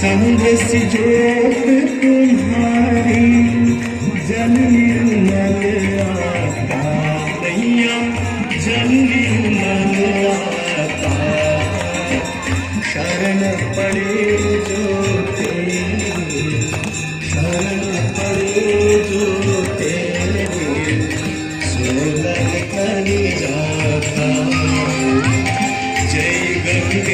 संघस ज्योत तुम्हारी जल निर्मल आता मैया, जल निर्मल आता। शरण पड़े जो तेरे, शरण पड़े